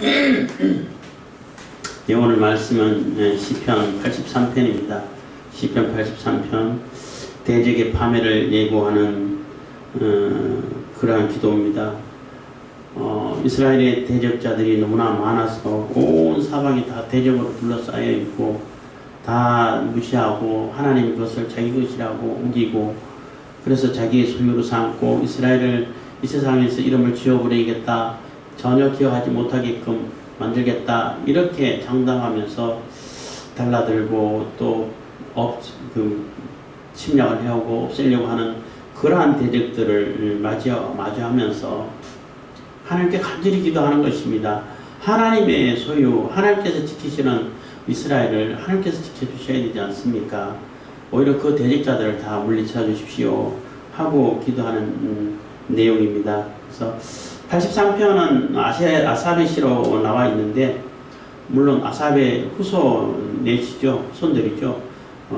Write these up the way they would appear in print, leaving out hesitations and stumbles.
예, 오늘 말씀은 시편 83편입니다. 시편 83편 대적의 파멸을 예고하는 그러한 기도입니다. 이스라엘의 대적자들이 너무나 많아서 온 사방이 다 대적으로 둘러싸여 있고 다 무시하고 하나님 것을 자기 것이라고 우기고 그래서 자기의 소유로 삼고 이스라엘을 이 세상에서 이름을 지워버리겠다, 전혀 기억하지 못하게끔 만들겠다, 이렇게 장담하면서 달라들고 또 침략을 해오고 없애려고 하는 그러한 대적들을 마주하면서 하나님께 간절히 기도하는 것입니다. 하나님의 소유, 하나님께서 지키시는 이스라엘을 하나님께서 지켜주셔야 되지 않습니까? 오히려 그 대적자들을 다 물리쳐 주십시오 하고 기도하는 내용입니다. 그래서 83편은 아삽의 시로 나와 있는데, 물론 아삽의 후손 넷이죠. 손들이죠.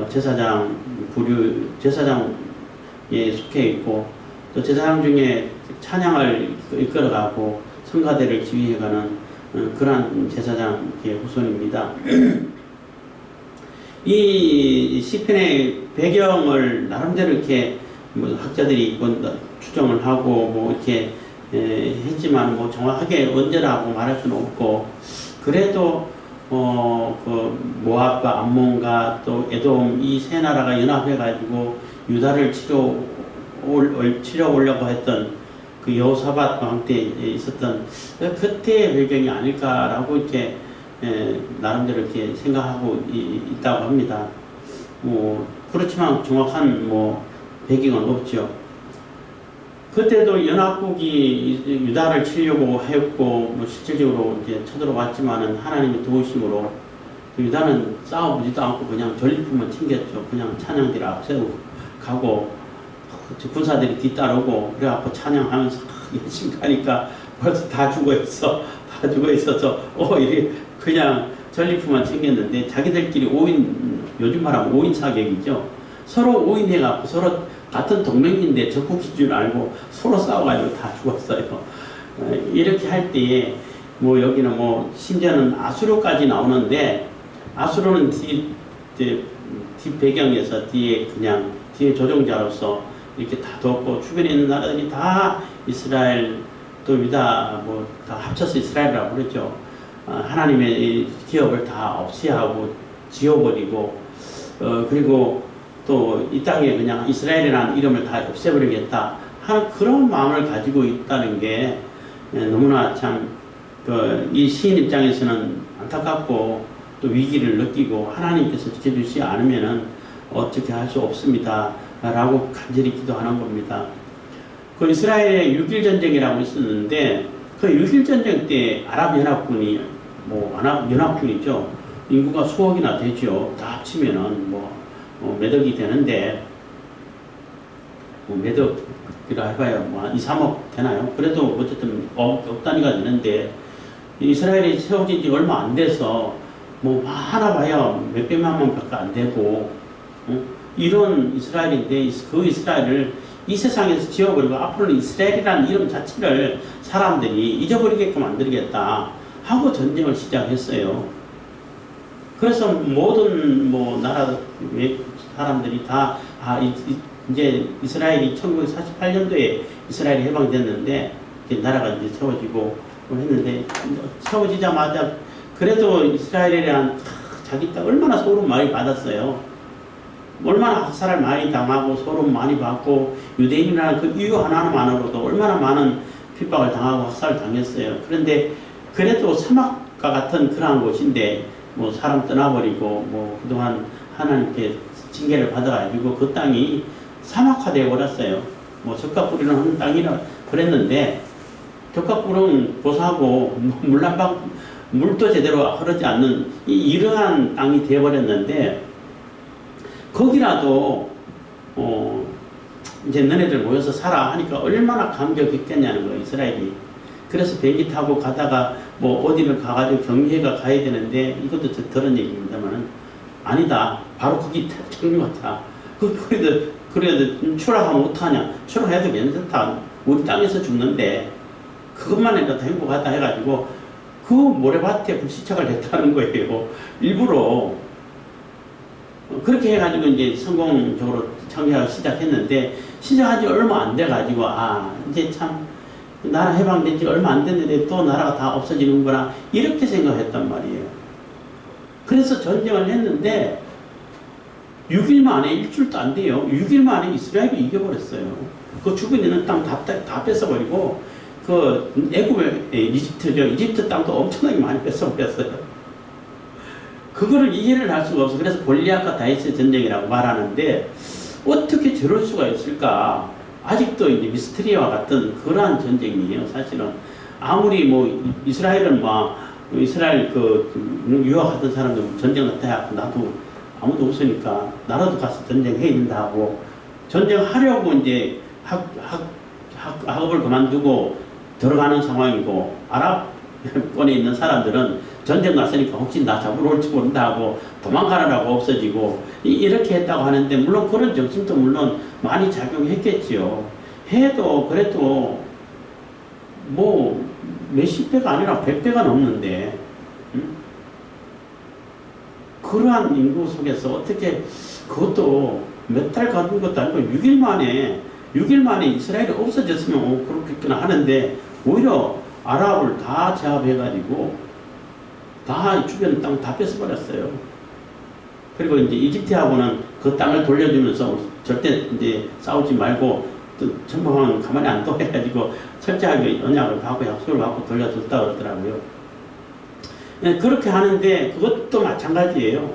제사장에 속해 있고, 또 제사장 중에 찬양을 이끌어가고 성가대를 지휘해가는 그러한 제사장의 후손입니다. 이 시편의 배경을 나름대로 이렇게 학자들이 추정을 하고 이렇게 했지만 정확하게 언제라고 말할 수는 없고, 그래도 그 모압과 암몬과 또 에돔 이 세 나라가 연합해 가지고 유다를 치러 오려고 했던 그 여호사밧 왕 때 있었던 그때의 배경이 아닐까라고 이렇게 나름대로 이렇게 생각하고 있다고 합니다. 그렇지만 정확한 배경은 없죠. 그때도 연합국이 유다를 치려고 했고 실질적으로 이제 쳐들어왔지만은 하나님의 도우심으로 유다는 싸워보지도 않고 그냥 전리품만 챙겼죠. 그냥 찬양들을 앞세우고 가고 군사들이 뒤따르고 그래갖고 찬양하면서 열심히 가니까 벌써 다 죽어있어서 이게 그냥 전리품만 챙겼는데 자기들끼리 요즘 말하면 5인 사격이죠. 서로 5인 해갖고 서로 같은 동맹인데 적국인 줄 알고 서로 싸워가지고 다 죽었어요. 이렇게 할 때에 여기는 심지어는 아수르까지 나오는데, 아수르는 뒤 배경에서 뒤에 조종자로서 이렇게 다 뒀고, 주변에 있는 나라들이 다 이스라엘 또 유다 다 합쳐서 이스라엘이라고 그러죠. 하나님의 기업을 다 없애하고 지워버리고 그리고 또 이 땅에 그냥 이스라엘이라는 이름을 다 없애버리겠다 하는 그런 마음을 가지고 있다는 게 너무나 참 이 시인 입장에서는 안타깝고 또 위기를 느끼고 하나님께서 지켜주시지 않으면은 어떻게 할 수 없습니다 라고 간절히 기도하는 겁니다. 그 이스라엘의 6.1 전쟁이라고 있었는데, 그 6.1 전쟁 때 아랍연합군이 연합군이죠. 인구가 수억이나 되죠. 다 합치면은 몇 억이 되는데, 몇 억이라 해봐야 2, 3억 되나요? 그래도 어쨌든 억 단위가 되는데, 이스라엘이 세워진 지 얼마 안 돼서 하나 봐야 몇백만 명밖에 안 되고, 이런 이스라엘인데 그 이스라엘을 이 세상에서 지워버리고 앞으로는 이스라엘이라는 이름 자체를 사람들이 잊어버리게끔 만들겠다 하고 전쟁을 시작했어요. 그래서 모든 나라 사람들이 다 이제 이스라엘이 1948년도에 이스라엘이 해방됐는데 나라가 이제 세워지고 했는데, 세워지자마자 그래도 이스라엘이란 자기 땅 얼마나 소름 많이 받았어요. 얼마나 학살을 많이 당하고 소름 많이 받고 유대인이라는 그 이유 하나만으로도 얼마나 많은 핍박을 당하고 학살을 당했어요. 그런데 그래도 사막과 같은 그러한 곳인데 사람 떠나버리고 그동안 하나님께 징계를 받아가지고 그 땅이 사막화되어 버렸어요. 적과 뿌리는 하는 땅이라 그랬는데, 적과 뿌리는 고사하고 물도 제대로 흐르지 않는 이러한 땅이 되어버렸는데, 거기라도 이제 너네들 모여서 살아 하니까 얼마나 감격했겠냐는 거예요, 이스라엘이. 그래서 비행기 타고 가다가 어디를 가가지고 경유해가 가야 되는데, 이것도 들은 얘기입니다만은 아니다, 바로 거기 착륙하자. 그래도 추락하면 어떡하냐, 추락해도 괜찮다, 우리 땅에서 죽는데 그것만 해도 행복하다 해가지고 그 모래밭에 불시착을 했다는 거예요. 일부러. 그렇게 해가지고 이제 성공적으로 창작을 시작했는데, 시작한 지 얼마 안 돼가지고, 이제 참, 나라 해방된 지 얼마 안 됐는데 또 나라가 다 없어지는구나. 이렇게 생각했단 말이에요. 그래서 전쟁을 했는데, 6일 만에, 일주일도 안 돼요. 6일 만에 이스라엘이 이겨버렸어요. 그 주변에 있는 땅 다 뺏어버리고, 그 애굽의 이집트죠. 이집트 땅도 엄청나게 많이 뺏어버렸어요. 그거를 이해를 할 수가 없어. 그래서 골리앗과 다윗의 전쟁이라고 말하는데, 어떻게 저럴 수가 있을까? 아직도 이제 미스터리와 같은 그러한 전쟁이에요. 사실은 아무리 뭐 이스라엘은 이스라엘 유학하던 사람들 전쟁 같아 하고 나도 아무도 없으니까 나라도 가서 전쟁해야 된다 하고, 전쟁하려고 이제 학업을 그만두고 들어가는 상황이고, 아랍권에 있는 사람들은 전쟁 갔으니까 혹시 나 잡으러 올지 모른다 하고 도망가라고 없어지고, 이렇게 했다고 하는데, 물론 그런 정신도 물론 많이 작용했겠지요. 해도 그래도 뭐 몇십 배가 아니라 100배가 넘는데, 그러한 인구 속에서 어떻게, 그것도 몇 달 가는 것도 아니고 6일 만에 이스라엘이 없어졌으면 그렇겠구나 하는데, 오히려 아랍을 다 제압해가지고 다 주변 땅 다 뺏어버렸어요. 그리고 이제 이집트하고는 그 땅을 돌려주면서 절대 이제 싸우지 말고 또 전부는 가만히 안 둬 해가지고 철저하게 언약을 받고 약속을 받고 돌려줬다 그러더라고요. 그렇게 하는데 그것도 마찬가지예요.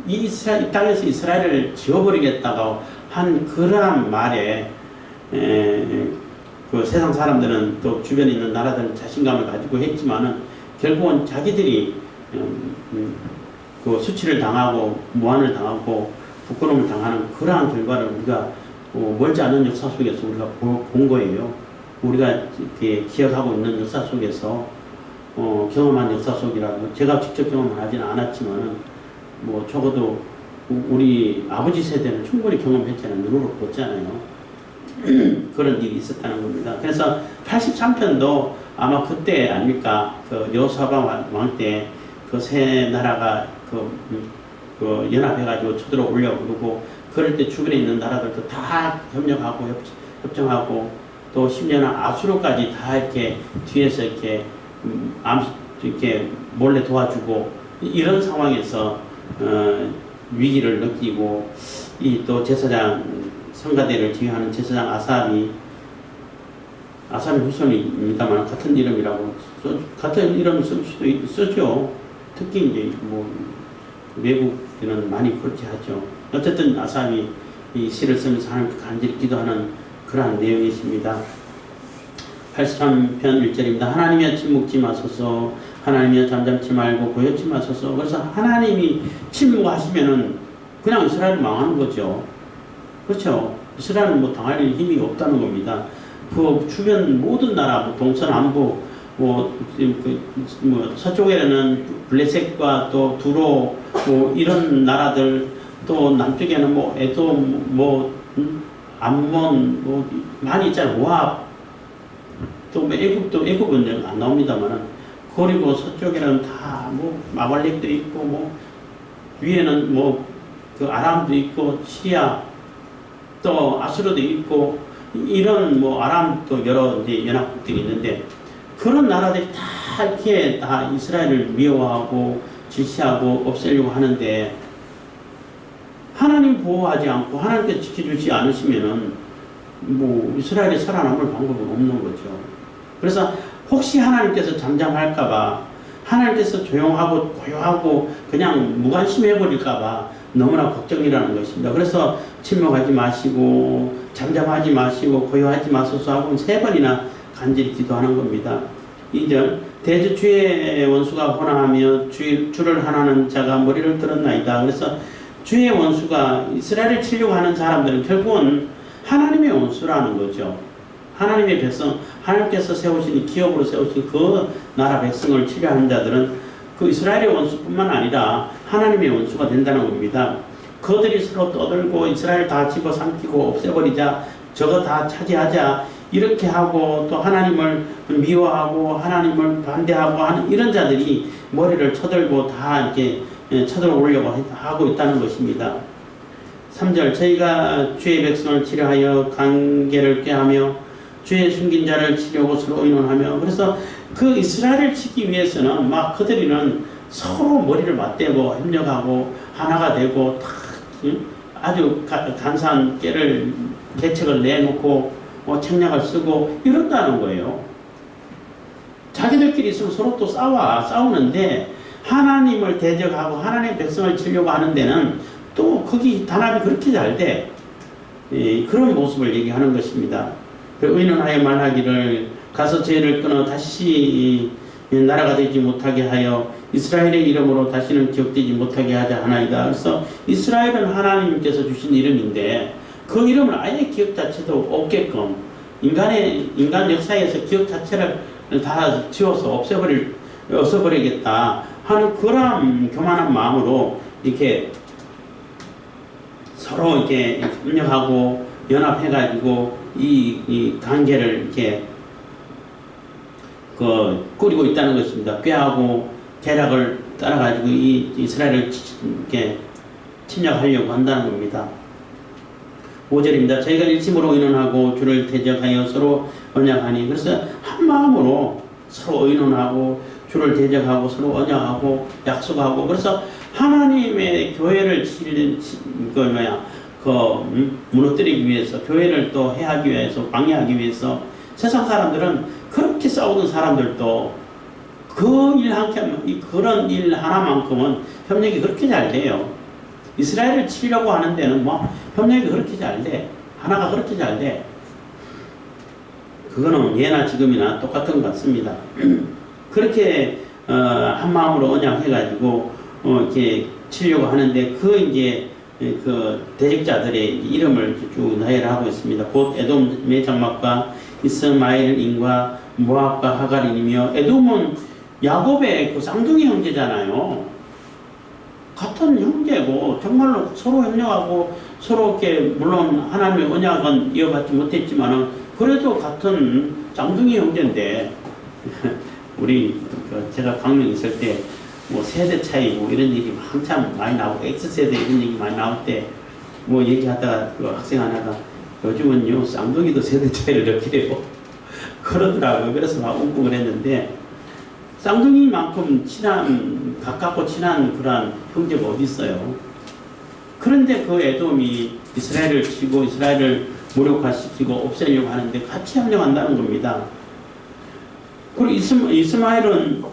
이 땅에서 이스라엘을 지워버리겠다고 한 그러한 말에 그 세상 사람들은 또 주변에 있는 나라들은 자신감을 가지고 했지만은 결국은 자기들이 그 수치를 당하고 무한을 당하고 부끄러움을 당하는 그러한 결과를 우리가 멀지 않은 역사 속에서 우리가 본 거예요. 우리가 기억하고 있는 역사 속에서 경험한 역사 속이라고, 제가 직접 경험을 하지는 않았지만은 뭐 적어도 우리 아버지 세대는 충분히 경험했잖아요. 눈으로 봤잖아요. 그런 일이 있었다는 겁니다. 그래서 83편도 아마 그때 아닙니까? 그 여호사밧 왕 때 그 세 나라가 그 연합해가지고 쳐들어오려고 그러고, 그럴 때 주변에 있는 나라들도 다 협력하고 협정하고, 또 심지어는 아수르까지 다 이렇게 뒤에서 이렇게 몰래 도와주고, 이런 상황에서 위기를 느끼고, 이 또 제사장 성가대를 지휘하는 제사장 아삽이 후손입니다만 같은 이름이라고 같은 이름 쓸 수도 있었죠. 특히 이제 뭐 외국에는 많이 그렇게 하죠. 어쨌든 아삽이 이 시를 쓰면서 하나님께 간절히 기도하는 그러한 내용이 있습니다. 83편 1절입니다. 하나님이여 침묵지 마소서, 하나님이여 잠잠치 말고 고요치 마소서. 그래서 하나님이 침묵하시면은 그냥 이스라엘이 망하는 거죠. 그렇죠. 이스라엘은 뭐 당할 힘이 없다는 겁니다. 그 주변 모든 나라, 뭐 동서남부, 서쪽에는 블레셋과 또 두로, 이런 나라들, 또 남쪽에는 뭐 에돔, 암몬, 많이 있잖아요. 모압, 또 뭐 애굽은 안 나옵니다만은, 그리고 서쪽에는 다 마발렉도 있고, 위에는 그 아람도 있고, 시리아, 또 아수르도 있고, 이런 아람도 여러 이제 연합국들이 있는데, 그런 나라들이 다 이렇게 다 이스라엘을 미워하고 질시하고 없애려고 하는데, 하나님 보호하지 않고 하나님께서 지켜주지 않으시면은 이스라엘이 살아남을 방법은 없는 거죠. 그래서 혹시 하나님께서 잠잠할까봐, 하나님께서 조용하고 고요하고 그냥 무관심해버릴까봐 너무나 걱정이라는 것입니다. 그래서 침묵하지 마시고 잠잠하지 마시고 고요하지 마소서 하고 3번이나 간절히 기도하는 겁니다. 2절, 대저 주의 원수가 호랑하며 주를 하나는 자가 머리를 들었나이다. 그래서 주의 원수가 이스라엘을 치려고 하는 사람들은 결국은 하나님의 원수라는 거죠. 하나님의 백성, 하나님께서 세우신, 기업으로 세우신 그 나라 백성을 치려하는 자들은 그 이스라엘의 원수뿐만 아니라 하나님의 원수가 된다는 겁니다. 그들이 서로 떠들고 이스라엘 다 집어삼키고 없애버리자, 저거 다 차지하자, 이렇게 하고 또 하나님을 미워하고 하나님을 반대하고 하는 이런 자들이 머리를 쳐들고 다 이렇게 쳐들어 오려고 하고 있다는 것입니다. 3절 저희가 주의 백성을 치료하여 관계를 꾀하며 주의 숨긴 자를 치려고 서로 의논하며 그래서 그 이스라엘을 치기 위해서는 막 그들이는 서로 머리를 맞대고 협력하고 하나가 되고 아주 간사한 계책을 내놓고 책략을 쓰고 이런다는 거예요. 자기들끼리 있으면 서로 또 싸우는데 하나님을 대적하고 하나님의 백성을 치려고 하는 데는 또 거기 단합이 그렇게 잘 돼. 그런 모습을 얘기하는 것입니다. 의논하여 말하기를 가서 죄를 끊어 다시 나라가 되지 못하게 하여 이스라엘의 이름으로 다시는 기억되지 못하게 하자 하나이다. 그래서 이스라엘은 하나님께서 주신 이름인데 그 이름을 아예 기억 자체도 없게끔 인간 역사에서 기억 자체를 다 지워서 없애버리겠다 하는 그런 교만한 마음으로 이렇게 서로 이렇게 협력하고 연합해가지고 이 관계를 이렇게 꾸리고 있다는 것입니다. 꾀하고 계략을 따라가지고 이 이스라엘을 이렇게 침략하려고 한다는 겁니다. 5절입니다. 저희가 일심으로 의논하고 주를 대적하여 서로 언약하니 그래서 한 마음으로 서로 의논하고 주를 대적하고 서로 언약하고 약속하고 그래서 하나님의 교회를 무너뜨리기 위해서 교회를 또 해하기 위해서 방해하기 위해서 세상 사람들은 그렇게 싸우던 사람들도 그런 일 하나만큼은 협력이 그렇게 잘 돼요. 이스라엘을 치려고 하는 데는 협력이 그렇게 잘 돼. 하나가 그렇게 잘 돼. 그거는 예나 지금이나 똑같은 것 같습니다. 그렇게 한 마음으로 언약해가지고 이렇게 치려고 하는데 그 대적자들의 이름을 쭉 나열하고 있습니다. 곧 에돔의 장막과 이스마엘인과 모압과 하갈인이며 에돔은 야곱의 그 쌍둥이 형제잖아요. 같은 형제고 정말로 서로 협력하고 서로 이렇게 물론 하나님의 언약은 이어받지 못했지만은 그래도 같은 쌍둥이 형제인데 제가 강릉 있을 때 세대 차이 이런 얘기 한참 많이 나오고 X세대 이런 얘기 많이 나올 때 얘기하다가 그 학생 하나가 요즘은요 쌍둥이도 세대 차이를 느끼래요. 그러더라고요. 그래서 막 웅웅을 했는데 쌍둥이만큼 가깝고 친한 그런 형제가 어디 있어요. 그런데 그 에돔이 이스라엘을 치고 이스라엘을 무력화시키고 없애려고 하는데 같이 협력한다는 겁니다. 그리고 이스마엘은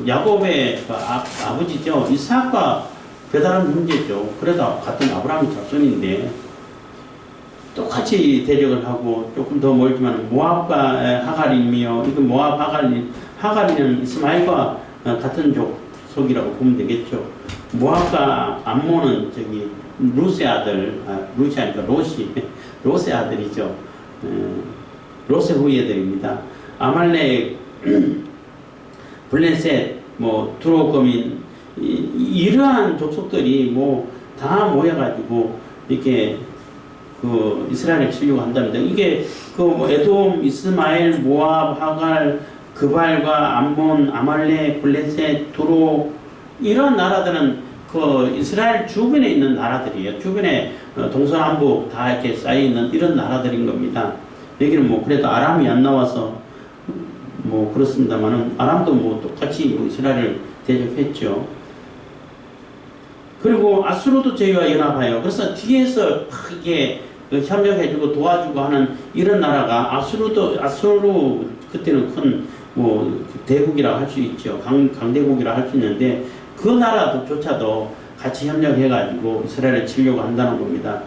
야곱의 아버지죠. 이삭과 배다른 형제죠. 그래도 같은 아브라함의 자손인데 똑같이 대적을 하고 조금 더 멀지만 모압과 하갈이며 이거 모압 하갈이는 이스마엘과 같은 족속이라고 보면 되겠죠. 모압과 암몬은 룻의 아들, 룻이 아니까 롯의 아들이죠. 롯의 후예들입니다. 아말렉, 블레셋, 두로거민 이러한 족속들이 다 모여가지고 이렇게 이스라엘을 치려고 한답니다. 이게 에돔, 이스마엘, 모압, 하갈, 그발과 암몬, 아말렉, 블레셋, 두로 이런 나라들은 이스라엘 주변에 있는 나라들이에요. 주변에 동서남북 다 이렇게 쌓여 있는 이런 나라들인 겁니다. 여기는 그래도 아람이 안 나와서 그렇습니다만은 아람도 똑같이 이스라엘을 대적했죠. 그리고 아수르도 저희와 연합하여 그래서 뒤에서 크게 협력해주고 도와주고 하는 이런 나라가 아수르 그때는 큰 대국이라고 할 수 있죠. 강대국이라고 할 수 있는데 그 나라조차도 같이 협력해가지고 이스라엘을 치려고 한다는 겁니다.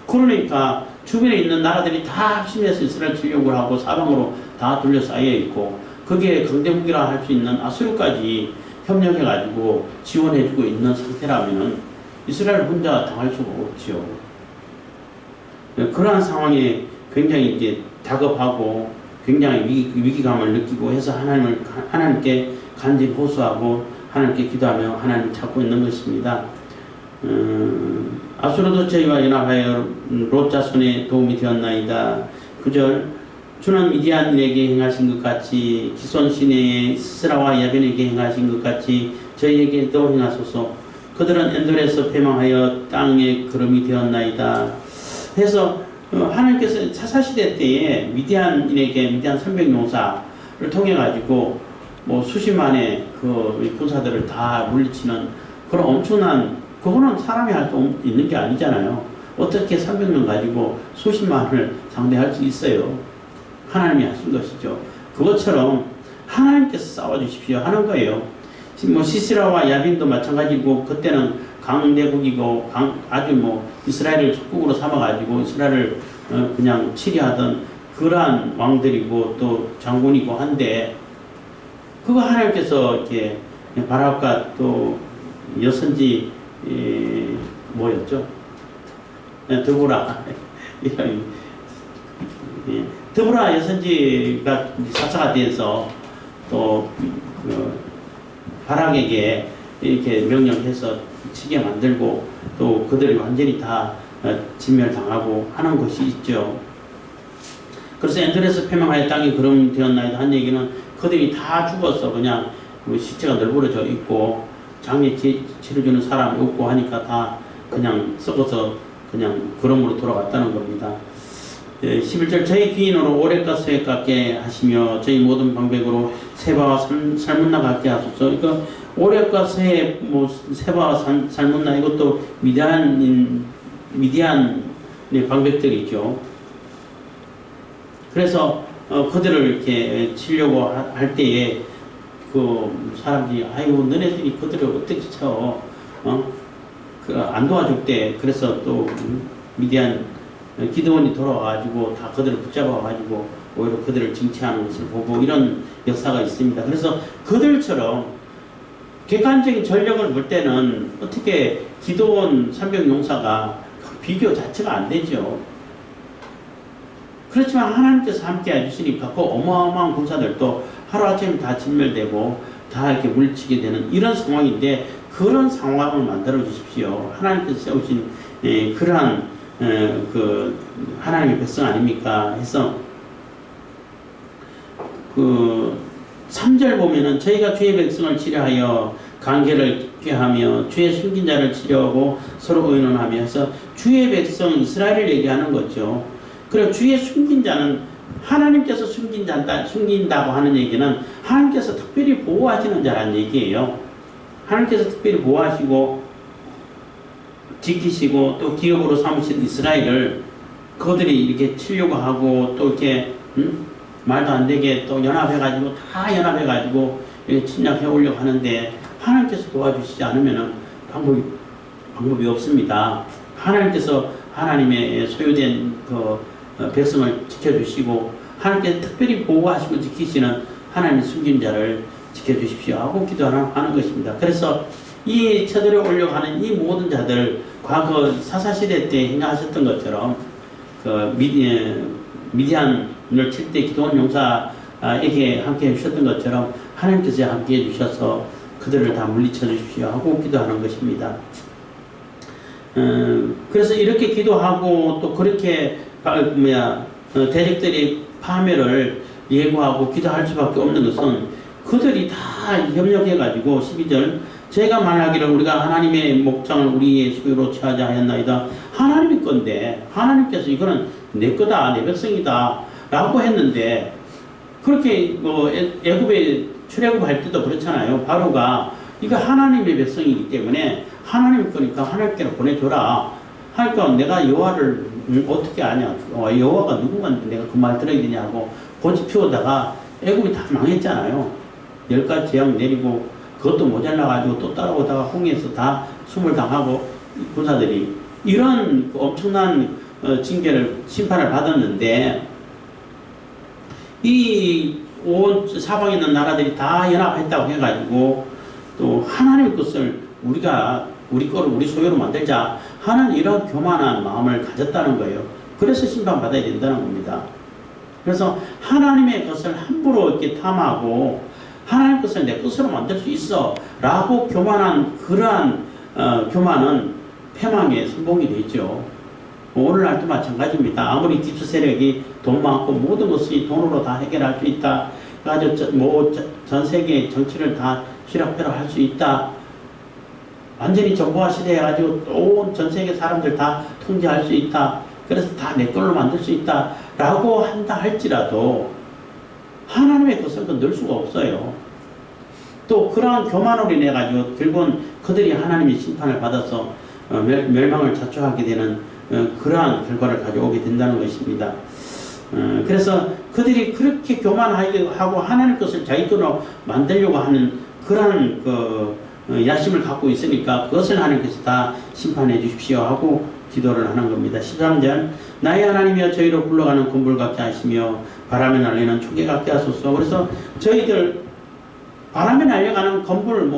그러니까 주변에 있는 나라들이 다 합심해서 이스라엘 치려고 하고 사방으로 다 둘러싸여 있고 거기에 강대국이라 할 수 있는 아수르까지 협력해가지고 지원해주고 있는 상태라면 이스라엘 혼자 당할 수가 없죠. 그러한 상황에 굉장히 이제 다급하고 굉장히 위기감을 느끼고 해서 하나님께 간절히 호소하고 하나님께 기도하며 하나님을 찾고 있는 것입니다. 아수르도 저희와 연합하여 롯 자손의 도움이 되었나이다. 9절 주는 미디안에게 행하신 것 같이 기손 시내의 시스라와 야벤에게 행하신 것 같이 저희에게도 행하소서. 그들은 엔돌에서 패망하여 땅의 그름이 되었나이다. 해서 하나님께서 사사시대 때에 미디안 선병용사를 통해 가지고 뭐 수십만의 그 군사들을 다 물리치는 그런 엄청난, 그거는 사람이 할 수 있는 게 아니잖아요. 어떻게 300명 가지고 수십만을 상대할 수 있어요? 하나님이 하신 것이죠. 그것처럼 하나님께서 싸워주십시오 하는 거예요. 뭐 시스라와 야빈도 마찬가지고, 그때는 강대국이고 아주 뭐 이스라엘을 속국으로 삼아가지고 이스라엘을 그냥 치리하던 그러한 왕들이고 또 장군이고 한데, 그거 하나님께서 이렇게 바락과 또 여선지 뭐였죠? 드보라 드보라 여선지가 사사가 돼서 또 바락에게 이렇게 명령해서 치게 만들고 또 그들이 완전히 다 진멸당하고 하는 것이 있죠. 그래서 엔돌에서 패망하여 땅이 그럼 되었나이다 한 얘기는 그들이 다 죽어서 그냥 시체가 널브러져 있고 장례 치러주는 사람이 없고 하니까 다 그냥 썩어서 그냥 그럼으로 돌아갔다는 겁니다. 11절 저희 귀인으로 오랫과 수액 같게 하시며 저희 모든 방백으로 세바와 살문나 같게 하소서. 그러니까 오랫과 수액, 뭐 세바와 살문나, 이것도 미디안의 방백들이죠. 그래서 그들을 이렇게 치려고 할 때에 그 사람들이 아이고 너네들이 그들을 어떻게 쳐? 안 도와줄 때, 그래서 또 미디안 기드온이 돌아와가지고 다 그들을 붙잡아가지고 오히려 그들을 징치하는 것을 보고 이런 역사가 있습니다. 그래서 그들처럼 객관적인 전력을 볼 때는 어떻게 기드온 삼병용사가 비교 자체가 안 되죠. 그렇지만 하나님께서 함께 해주시니까 그 어마어마한 군사들도 하루아침에 다 진멸되고 다 이렇게 물리치게 되는 이런 상황인데, 그런 상황을 만들어 주십시오. 하나님께서 세우신 그러한 그 하나님의 백성 아닙니까? 해서 그 3절 보면은 저희가 주의 백성을 치료하여 관계를 꾀하며 주의 숨긴 자를 치료하고 서로 의논하며 해서 주의 백성 이스라엘을 얘기하는 거죠. 그리고 주의 숨긴 자는 하나님께서 숨긴다고 하는 얘기는 하나님께서 특별히 보호하시는 자라는 얘기예요. 하나님께서 특별히 보호하시고 지키시고 또 기업으로 삼으신 이스라엘을 그들이 이렇게 치려고 하고 또 이렇게 말도 안 되게 또 연합해가지고 다 연합해가지고 침략해 오려고 하는데, 하나님께서 도와주시지 않으면 방법이 없습니다. 하나님께서 하나님의 소유된 그 백성을 지켜주시고 하나님께서 특별히 보호하시고 지키시는 하나님의 숨긴 자를 지켜주십시오 하고 기도하는 것입니다. 그래서 이 쳐들어 오려고 하는 이 모든 자들, 과거 사사시대 때 행하셨던 것처럼 그 미디안을 칠 때 기도원 용사에게 함께 해주셨던 것처럼 하나님께서 함께 해주셔서 그들을 다 물리쳐 주십시오 하고 기도하는 것입니다. 그래서 이렇게 기도하고 또 그렇게 대적들이 파멸을 예고하고 기도할 수밖에 없는 것은 그들이 다 협력해가지고 12절 제가 말하기를 우리가 하나님의 목장을 우리의 소유로 취하자 하였나이다. 하나님의 건데 하나님께서 이거는 내 거다, 내 백성이다 라고 했는데, 그렇게 뭐 애굽에 출애굽할 때도 그렇잖아요. 바로가 이거 하나님의 백성이기 때문에 하나님 거니까 하나님께로 보내줘라 하니까 내가 여호와를 어떻게 아냐, 여호와가 누군가인데 내가 그 말 들어야 되냐고 고집 피우다가 애굽이 다 망했잖아요. 10가지 재앙 내리고 그것도 모자라가지고 또 따라오다가 홍해에서 다 숨을 당하고 군사들이 이런 엄청난 징계를 심판을 받았는데, 이 온 사방에 있는 나라들이 다 연합했다고 해가지고 또 하나님의 것을 우리 거를 우리 소유로 만들자 하는 이런 교만한 마음을 가졌다는 거예요. 그래서 심판받아야 된다는 겁니다. 그래서 하나님의 것을 함부로 이렇게 탐하고 하나님 것을 내 것으로 만들 수 있어 라고 교만한 그러한 교만은 패망의 선봉이 되죠. 오늘날도 마찬가지입니다. 아무리 기수 세력이 돈 많고 모든 것이 돈으로 다 해결할 수 있다. 그래가지고 전 세계 정치를 다 휘락펴락 할 수 있다. 완전히 정보화 시대 해가지고 온 전 세계 사람들 다 통제할 수 있다. 그래서 다 내 걸로 만들 수 있다. 라고 한다 할지라도 하나님의 것을 건들 수가 없어요. 또 그러한 교만으로 인해 가지고 결국은 그들이 하나님의 심판을 받아서 멸망을 자초하게 되는 그러한 결과를 가져오게 된다는 것입니다. 그래서 그들이 그렇게 교만하고 하나님 것을 자기 것으로 만들려고 하는 그러한 야심을 갖고 있으니까 그것을 하나님께서 다 심판해 주십시오 하고 기도를 하는 겁니다. 13절 나의 하나님이여 저희로 굴러가는 건물 같게 하시며 바람에 날리는 초계 같게 하소서. 그래서 저희들 바람에 날려가는 건물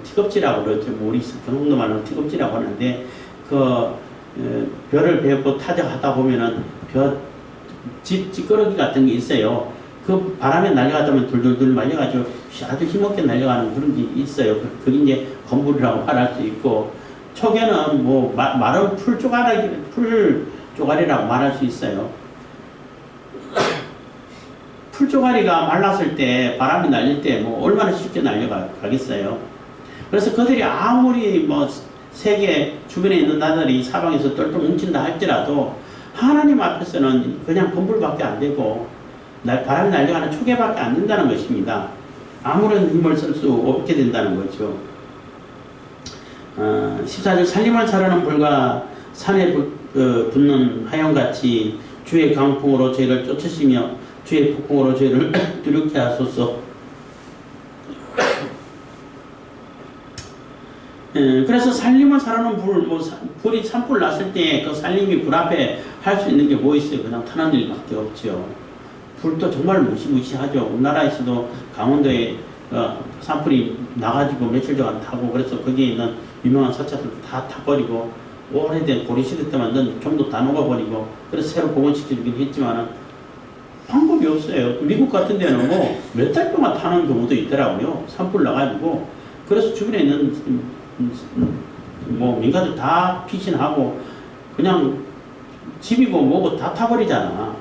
티겁지라고 그러죠. 우리 경상도 말로 티겁지라고 하는데 벼를 베고 타작하다 보면은 찌꺼러기 같은 게 있어요. 그 바람에 날려가다 보면 둘둘둘 말려가지고 아주 힘없게 날려가는 그런 게 있어요. 그게 이제 건물이라고 말할 수 있고, 초계는 마른 풀 쪼가리라고 말할 수 있어요. 풀 쪼가리가 말랐을 때 바람이 날릴 때 얼마나 쉽게 날려가겠어요. 그래서 그들이 아무리 세계 주변에 있는 나라들이 사방에서 똘똘 뭉친다 할지라도 하나님 앞에서는 그냥 건물밖에 안 되고 바람이 날려가는 초계밖에 안 된다는 것입니다. 아무런 힘을 쓸 수 없게 된다는 거죠. 14절 살림을 사려는 불과 산에 붙는 하염같이 주의 강풍으로 저희를 쫓으시며 주의 폭풍으로 저희를 두렵게 하소서. 그래서 살림을 사려는 불이 산불 났을 때 그 살림이 불 앞에 할 수 있는 게 뭐 있어요? 그냥 타는 일밖에 없죠. 불도 정말 무시무시하죠. 우리나라에서도 강원도에 산불이 나가지고 며칠 동안 타고, 그래서 거기에 있는 유명한 사찰들 다 타버리고 오래된 고리시대 때 만든 좀도 다 녹아버리고, 그래서 새로 복원시키긴 했지만은 방법이 없어요. 미국 같은 데는 몇 달 동안 타는 경우도 있더라고요. 산불 나가지고. 그래서 주변에 있는 민가들 다 피신하고 그냥 집이고 뭐고 다 타버리잖아.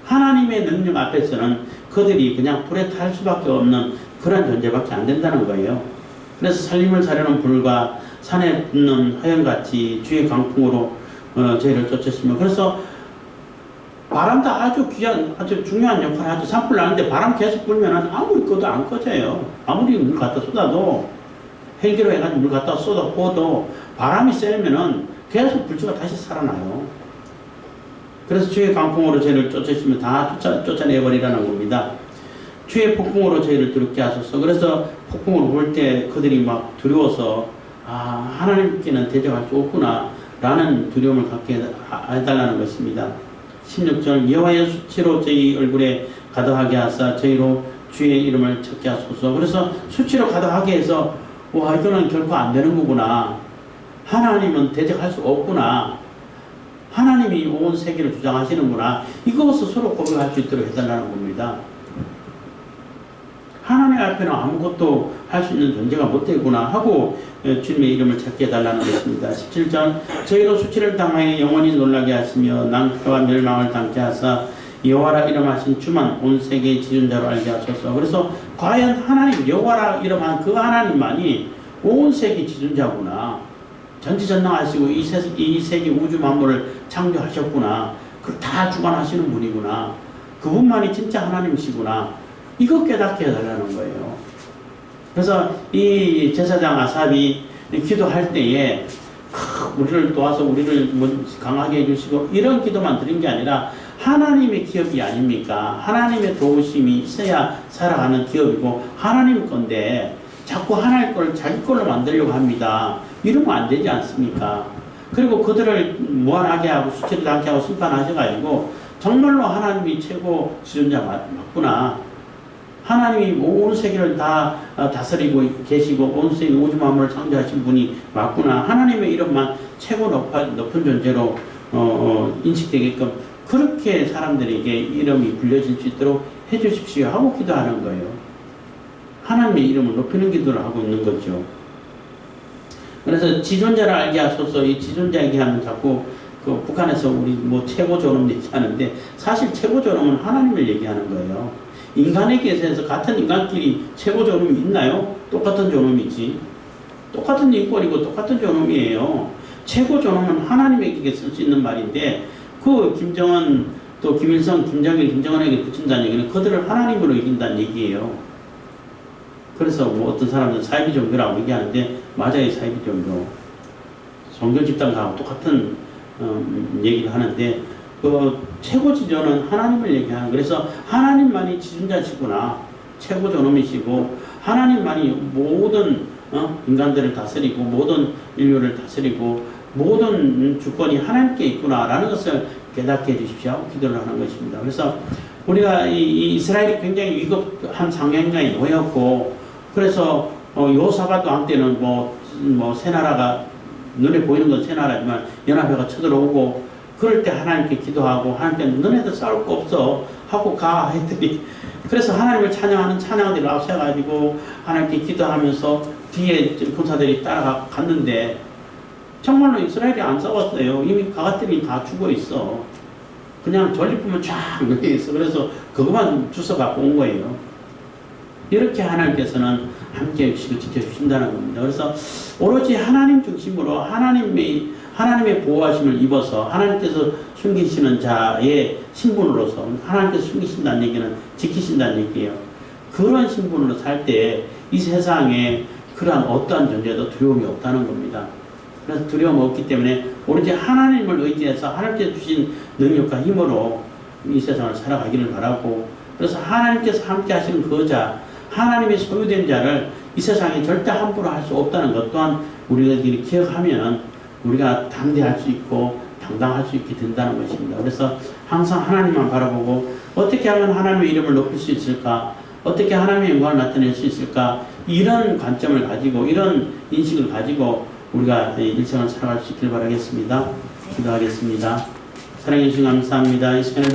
하나님의 능력 앞에서는 그들이 그냥 불에 탈 수밖에 없는 그런 존재밖에 안 된다는 거예요. 그래서 살림을 사려는 불과 산에 붙는 하염같이 주의 강풍으로 저희를 쫓으시며, 그래서 바람도 아주 귀한, 아주 중요한 역할을 하죠. 산불 나는데 바람 계속 불면은 아무리 꺼도 안 꺼져요. 아무리 물 갖다 쏟아도, 헬기로 해가지고 물 갖다 쏟아 부어도 바람이 세면은 계속 불씨가 다시 살아나요. 그래서 주의 강풍으로 저희를 쫓으시면 다 쫓아내버리라는 겁니다. 주의 폭풍으로 저희를 두렵게 하소서. 그래서 폭풍으로 볼 때 그들이 막 두려워서 하나님께는 대적할 수 없구나 라는 두려움을 갖게 해달라는 것입니다. 16절 여호와의 수치로 저희 얼굴에 가득하게 하사 저희로 주의 이름을 찾게 하소서. 그래서 수치로 가득하게 해서 이거는 결코 안 되는 거구나. 하나님은 대적할 수 없구나. 하나님이 온 세계를 주장하시는구나. 이것을 서로 고백할 수 있도록 해달라는 겁니다. 하나님 앞에는 아무것도 할 수 있는 존재가 못 되구나 하고 주님의 이름을 찾게 해달라는 것입니다. 17절 저희로 수치를 당하여 영원히 놀라게 하시며 낭패와 멸망을 당케 하사 여호와라 이름하신 주만 온 세계의 지존자로 알게 하소서. 그래서 과연 하나님 여호와라 이름한 그 하나님만이 온 세계 지존자구나. 전지전능하시고 이 세계 우주 만물을 창조하셨구나. 다 주관하시는 분이구나. 그분만이 진짜 하나님이시구나. 이거 깨닫게 해달라는 거예요. 그래서 이 제사장 아삽이 기도할 때에 우리를 도와서 우리를 강하게 해주시고 이런 기도만 드린 게 아니라 하나님의 기업이 아닙니까? 하나님의 도우심이 있어야 살아가는 기업이고 하나님 건데 자꾸 하나님 걸 자기 걸로 만들려고 합니다. 이러면 안 되지 않습니까? 그리고 그들을 무한하게 하고 수치를 당케 하고 심판하셔가지고 정말로 하나님이 최고 지존자 맞구나. 하나님이 온 세계를 다 다스리고 계시고 온 세계 우주 만물을 창조하신 분이 맞구나. 하나님의 이름만 최고 높은 존재로 인식되게끔 그렇게 사람들에게 이름이 불려질 수 있도록 해주십시오 하고 기도하는 거예요. 하나님의 이름을 높이는 기도를 하고 있는 거죠. 그래서 지존자를 알게 하소서. 이 지존자 얘기하면 자꾸 그 북한에서 우리 뭐 최고 존엄 얘기하는데 사실 최고 존엄은 하나님을 얘기하는 거예요. 인간에게서 같은 인간끼리 최고 존엄이 있나요? 똑같은 존엄이지. 똑같은 인권이고 똑같은 존엄이에요. 최고 존엄은 하나님에게 쓸 수 있는 말인데 그 김정은 또 김일성, 김정일, 김정은에게 붙인다는 얘기는 그들을 하나님으로 이긴다는 얘기예요. 그래서 뭐 어떤 사람들은 사이비 종교라고 얘기하는데 맞아요. 사이비 종교. 종교 집단과 똑같은 얘기를 하는데 그 최고 지존은 하나님을 얘기하는. 그래서 하나님만이 지존자시구나. 최고 존엄이시고 하나님만이 모든 인간들을 다스리고 모든 인류를 다스리고 모든 주권이 하나님께 있구나라는 것을 깨닫게 해주십시오. 기도를 하는 것입니다. 그래서 우리가 이 이스라엘이 굉장히 위급한 상황에 놓였고 그래서 여호사밧 왕 때는 뭐 새 나라가 눈에 보이는 건 새 나라지만 연합회가 쳐들어오고 그럴 때 하나님께 기도하고 하나님께 너네들 싸울 거 없어 하고 가 했더니 그래서 하나님을 찬양하는 찬양들을 앞세가지고 하나님께 기도하면서 뒤에 군사들이 따라가 갔는데 정말로 이스라엘이 안 싸웠어요. 이미 가가들이 다 죽어 있어. 그냥 전리품은 쫙 넣여 있어. 그래서 그것만 주워 갖고 온 거예요. 이렇게 하나님께서는 함께 지켜주신다는 겁니다. 그래서 오로지 하나님 중심으로 하나님의 보호하심을 입어서 하나님께서 숨기시는 자의 신분으로서 하나님께서 숨기신다는 얘기는 지키신다는 얘기예요. 그런 신분으로 살 때 이 세상에 그러한 어떠한 존재도 두려움이 없다는 겁니다. 그래서 두려움 없기 때문에 오로지 하나님을 의지해서 하나님께서 주신 능력과 힘으로 이 세상을 살아가기를 바라고 그래서 하나님께서 함께 하시는 그 자, 하나님의 소유된 자를 이 세상에 절대 함부로 할 수 없다는 것 또한 우리들이 기억하면 우리가 담대할 수 있고 당당할 수 있게 된다는 것입니다. 그래서 항상 하나님만 바라보고 어떻게 하면 하나님의 이름을 높일 수 있을까? 어떻게 하나님의 영광을 나타낼 수 있을까? 이런 관점을 가지고 이런 인식을 가지고 우리가 일생을 살아갈 수 있기를 바라겠습니다. 기도하겠습니다. 사랑해 주신 감사합니다. 이 시간에